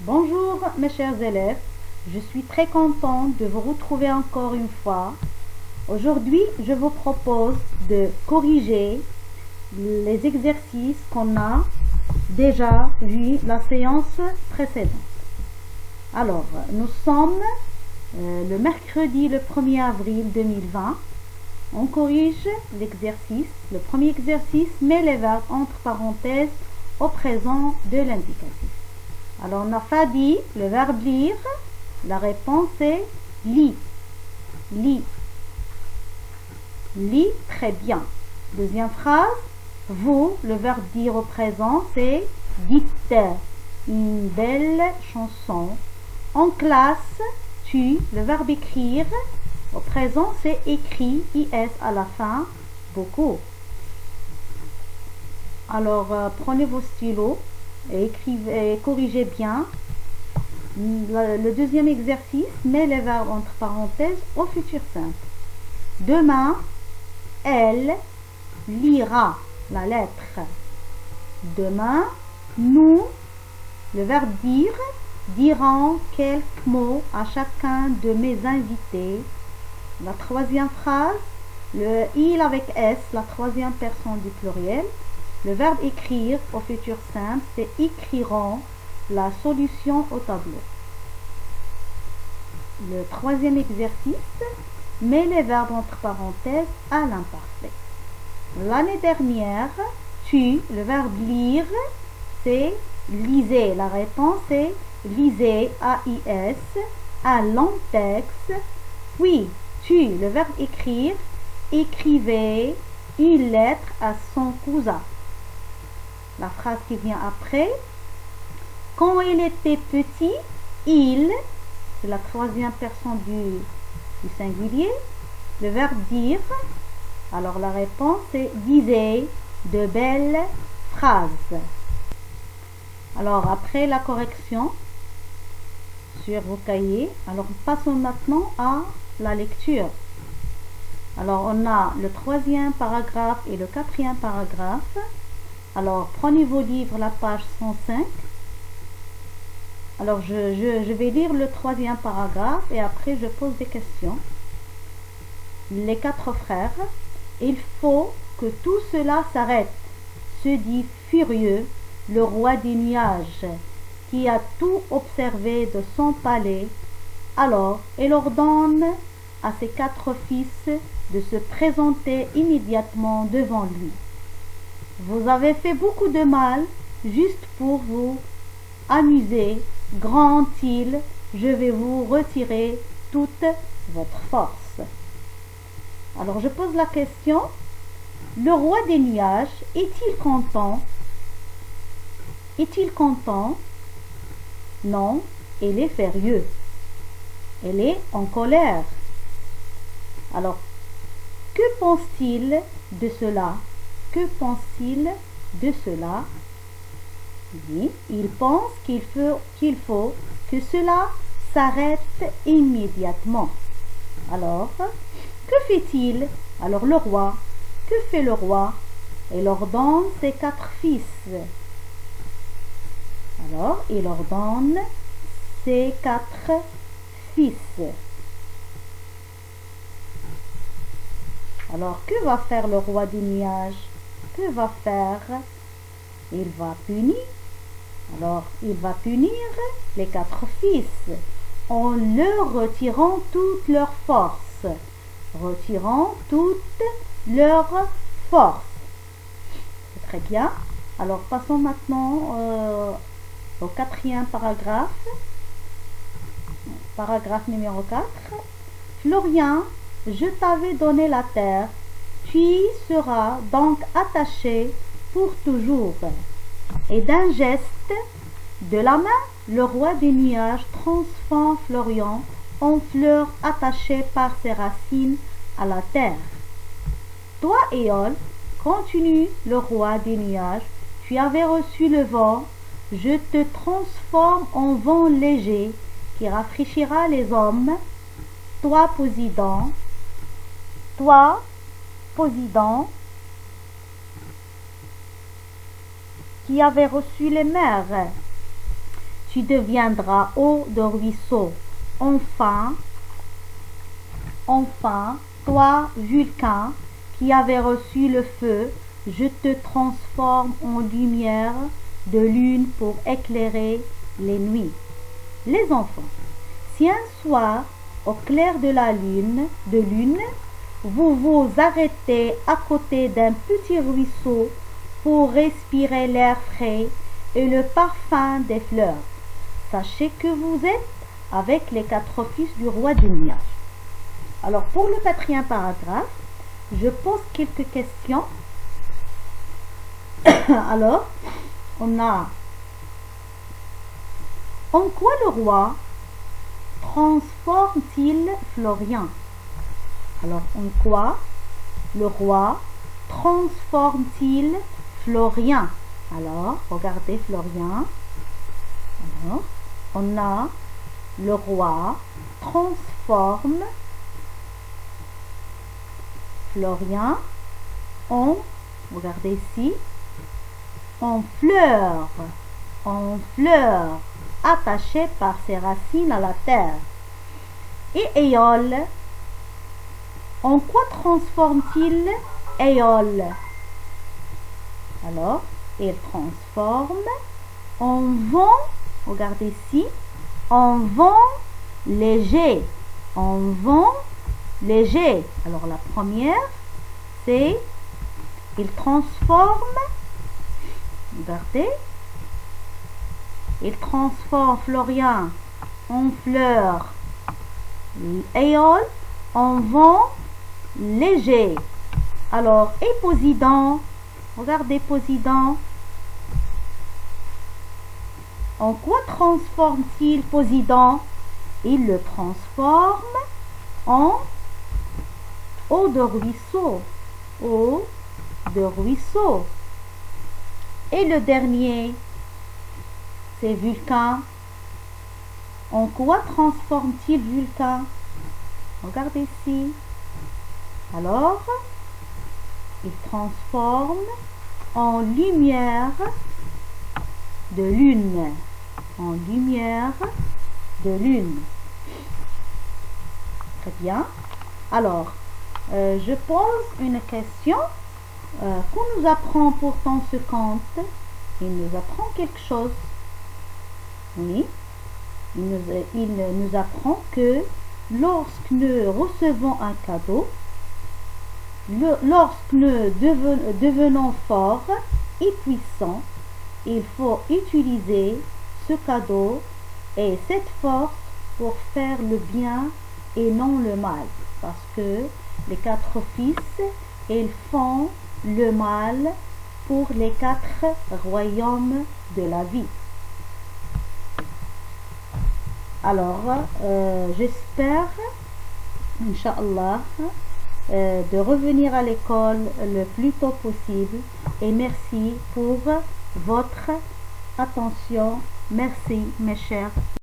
Bonjour mes chers élèves, je suis très contente de vous retrouver encore une fois. Aujourd'hui, je vous propose de corriger les exercices qu'on a déjà vus la séance précédente. Alors, nous sommes le mercredi le 1er avril 2020. On corrige l'exercice. Le premier exercice met les verbes entre parenthèses au présent de l'indicatif. Alors, on a pas dit le verbe lire. La réponse est lit. Lit. Lit, très bien. Deuxième phrase. Vous, le verbe dire au présent, c'est dites une belle chanson. En classe, tu, le verbe écrire. Au présent, c'est écrit, IS à la fin, beaucoup. Alors, prenez vos stylos et écrivez, corrigez bien. Le deuxième exercice, met les verbes entre parenthèses au futur simple. Demain, elle lira la lettre. Demain, nous, le verbe dire, dirons quelques mots à chacun de mes invités. La troisième phrase, le il avec S, la troisième personne du pluriel. Le verbe écrire au futur simple, c'est écriront la solution au tableau. Le troisième exercice, met les verbes entre parenthèses à l'imparfait. L'année dernière, tu, le verbe lire, c'est lisez. La réponse est lisez, AIS, un long texte. Oui, tu, le verbe écrire, écrivez une lettre à son cousin. La phrase qui vient après. Quand il était petit, il, c'est la troisième personne du singulier. Le verbe dire, alors la réponse est disait de belles phrases. Alors après la correction sur vos cahiers, alors passons maintenant à la lecture. Alors on a le troisième paragraphe et le quatrième paragraphe. Alors prenez vos livres, la page 105. Alors je vais lire le troisième paragraphe et après je pose des questions. Les quatre frères, il faut que tout cela s'arrête, se dit furieux le roi des nuages, qui a tout observé de son palais. Alors il ordonne à ses quatre fils de se présenter immédiatement devant lui. Vous avez fait beaucoup de mal juste pour vous amuser, grand-il, je vais vous retirer toute votre force. Alors je pose la question, le roi des nuages est-il content? Est-il content? Non, il est furieux. Il est en colère. Alors, que pense-t-il de cela? Que pense-t-il de cela? Oui, il pense qu'il faut que cela s'arrête immédiatement. Alors, que fait-il? Alors le roi, que fait le roi? Il ordonne ses quatre fils. Alors, il ordonne ses quatre fils. Alors, que va faire le roi des nuages? Que va faire? Il va punir. Alors, il va punir les quatre fils en leur retirant toute leur force. Retirant toute leur force. C'est très bien. Alors, passons maintenant au quatrième paragraphe. Paragraphe numéro 4. Florian, je t'avais donné la terre. Tu y seras donc attaché pour toujours. Et d'un geste de la main, le roi des nuages transforme Florian en fleur attachée par ses racines à la terre. Toi, Éole, continue le roi des nuages, tu avais reçu le vent, je te transforme en vent léger qui rafraîchira les hommes. Toi, Poséidon, qui avait reçu les mers, tu deviendras eau de ruisseau. Enfin, toi, Vulcain, qui avait reçu le feu, je te transforme en lumière de lune pour éclairer les nuits. Les enfants, si un soir, au clair de la lune, vous vous arrêtez à côté d'un petit ruisseau pour respirer l'air frais et le parfum des fleurs, sachez que vous êtes avec les 4 fils du roi du nuage. Alors, pour le 4e paragraphe, je pose quelques questions. Alors, on a: en quoi le roi transforme-t-il Florian? Alors, en quoi le roi transforme-t-il Florian? Alors, regardez Florian. Alors, on a le roi transforme Florian en, regardez ici, en fleur, attaché par ses racines à la terre. Et Éole, en quoi transforme-t-il Éole? Alors, il transforme en vent, regardez ici, en vent léger, en vent léger. Alors la première, c'est il transforme, regardez, il transforme Florian en fleur, Éole en vent léger. Alors, et Poséidon, regardez Poséidon, en quoi transforme-t-il Poséidon? Il le transforme en eau de ruisseau, eau de ruisseau. Et le dernier, c'est Vulcain. En quoi transforme-t-il Vulcain? Regardez ici. Alors, il transforme en lumière de lune, en lumière de lune. Très bien. Alors, je pose une question qu'on nous apprend pourtant ce conte. Il nous apprend quelque chose. Oui, il nous apprend que lorsque nous recevons un cadeau, lorsque nous devenons forts et puissants, il faut utiliser ce cadeau et cette force pour faire le bien et non le mal. Parce que les 4 fils, ils font le mal pour les 4 royaumes de la vie. Alors, j'espère, Inch'Allah, de revenir à l'école le plus tôt possible. Et merci pour votre attention. Merci, mes chers.